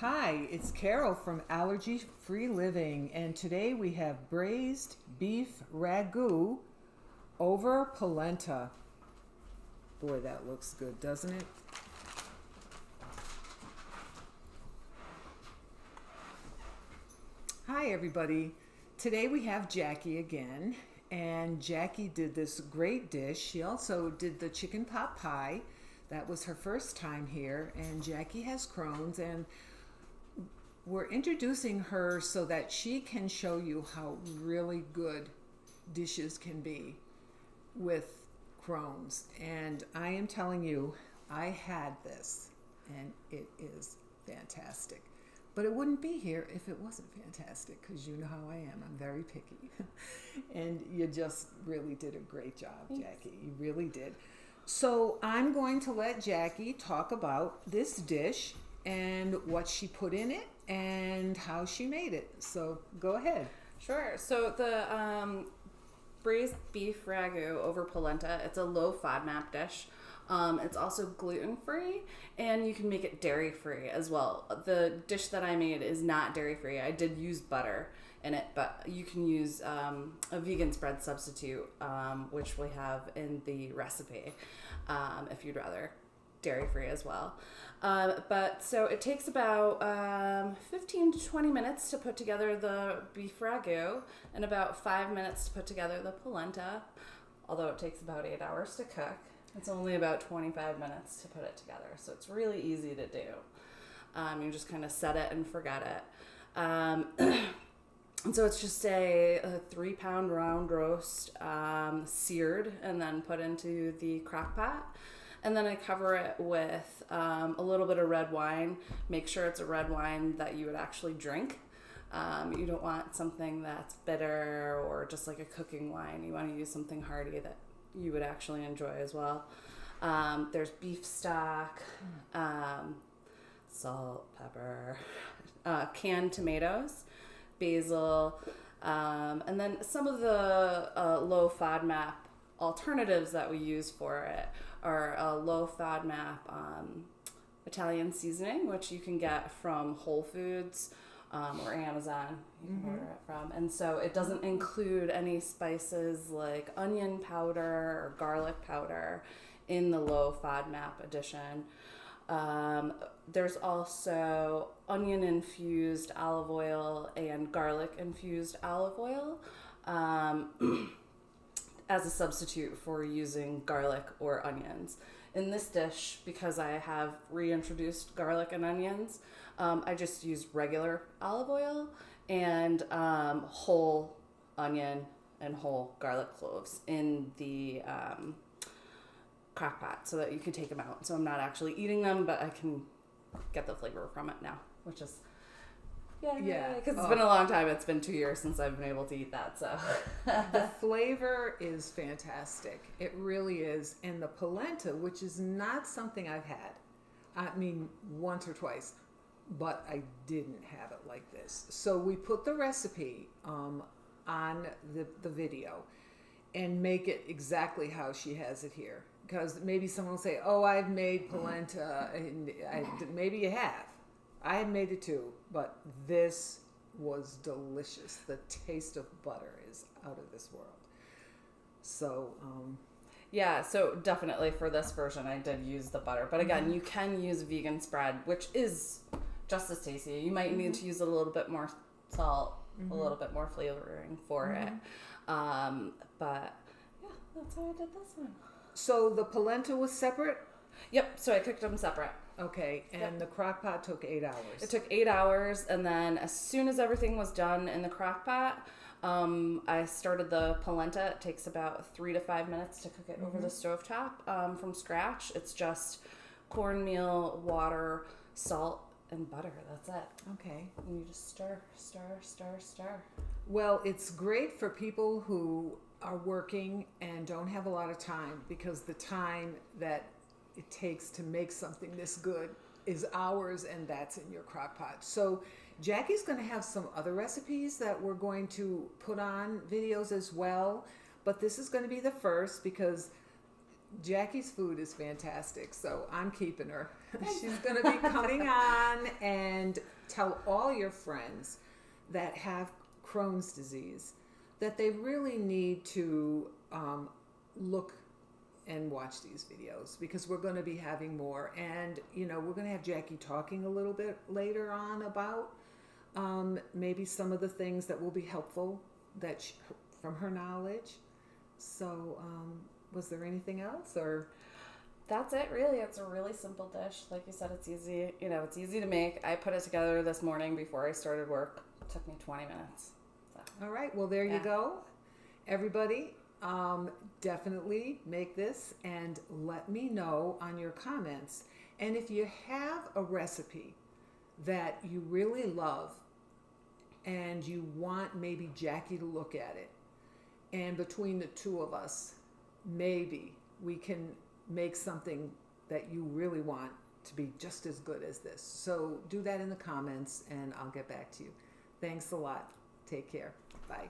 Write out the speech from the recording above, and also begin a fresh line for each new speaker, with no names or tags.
Hi, it's Carol from Allergy Free Living, and today we have braised beef ragu over polenta. Boy, that looks good, doesn't it? Hi, everybody. Today we have Jackie again, and Jackie did this great dish. She also did the chicken pot pie. That was her first time here, and Jackie has Crohn's, and we're introducing her so that she can show you how really good dishes can be with Crohn's. And I am telling you, I had this and it is fantastic. But it wouldn't be here if it wasn't fantastic, because you know how I am. I'm very picky. And you just really did a great job, Jackie. You really did. So I'm going to let Jackie talk about this dish and what she put in it and how she made it. So go ahead.
Sure. So the braised beef ragu over polenta, it's a low FODMAP dish. It's also gluten-free, and you can make it dairy-free as well. The dish that I made is not dairy-free. I did use butter in it, but you can use a vegan spread substitute, which we have in the recipe, if you'd rather dairy-free as well. But so it takes about 15 to 20 minutes to put together the beef ragu and about 5 minutes to put together the polenta, although it takes about 8 hours to cook. It's only about 25 minutes to put it together, so it's really easy to do. You just kind of set it and forget it. And so it's just a 3-pound round roast, seared and then put into the crock pot. And then I cover it with a little bit of red wine. Make sure it's a red wine that you would actually drink. You don't want something that's bitter or just like a cooking wine. You want to use something hearty that you would actually enjoy as well. There's beef stock, salt, pepper, canned tomatoes, basil, and then some of the low FODMAP alternatives that we use for it are a low FODMAP Italian seasoning, which you can get from Whole Foods or Amazon. You can order it from. And so it doesn't include any spices like onion powder or garlic powder in the low FODMAP edition. There's also onion infused olive oil and garlic infused olive oil as a substitute for using garlic or onions. In this dish, because I have reintroduced garlic and onions, I just use regular olive oil and whole onion and whole garlic cloves in the crock pot so that you can take them out. So I'm not actually eating them, but I can get the flavor from it now, which is yeah, because it's been a long time. It's been 2 years since I've been able to eat that. So
the flavor is fantastic. It really is. And the polenta, which is not something I've had, I mean, once or twice, but I didn't have it like this. So we put the recipe on the video and make it exactly how she has it here. Because maybe someone will say, oh, I've made polenta, and maybe you have. I had made it too, but this was delicious. The taste of butter is out of this world. So,
yeah, so definitely for this version, I did use the butter. But again, you can use vegan spread, which is just as tasty. You might need to use a little bit more salt, a little bit more flavoring for it. But yeah, that's how I did this one.
So the polenta was separate?
Yep, so I cooked them separate.
Okay, and the crock pot took 8 hours.
It took 8 hours, and then as soon as everything was done in the crock pot, I started the polenta. It takes about 3 to 5 minutes to cook it over the stovetop from scratch. It's just cornmeal, water, salt, and butter. That's it.
Okay.
And you just stir, stir, stir, stir.
Well, it's great for people who are working and don't have a lot of time, because the time that it takes to make something this good is hours, and that's in your crock pot. So Jackie's going to have some other recipes that we're going to put on videos as well, but this is going to be the first because Jackie's food is fantastic, so I'm keeping her. She's going to be coming on, and tell all your friends that have Crohn's disease that they really need to look and watch these videos, because we're going to be having more. And, you know, we're going to have Jackie talking a little bit later on about maybe some of the things that will be helpful from her knowledge. So, was there anything else, or?
That's it, really. It's a really simple dish. Like you said, it's easy. You know, it's easy to make. I put it together this morning before I started work. It took me 20 minutes. So.
All right. Well, there you go. Everybody, definitely make this and let me know on your comments. And if you have a recipe that you really love and you want maybe Jackie to look at it, and between the two of us, maybe we can make something that you really want to be just as good as this. So do that in the comments and I'll get back to you. Thanks a lot. Take care. Bye.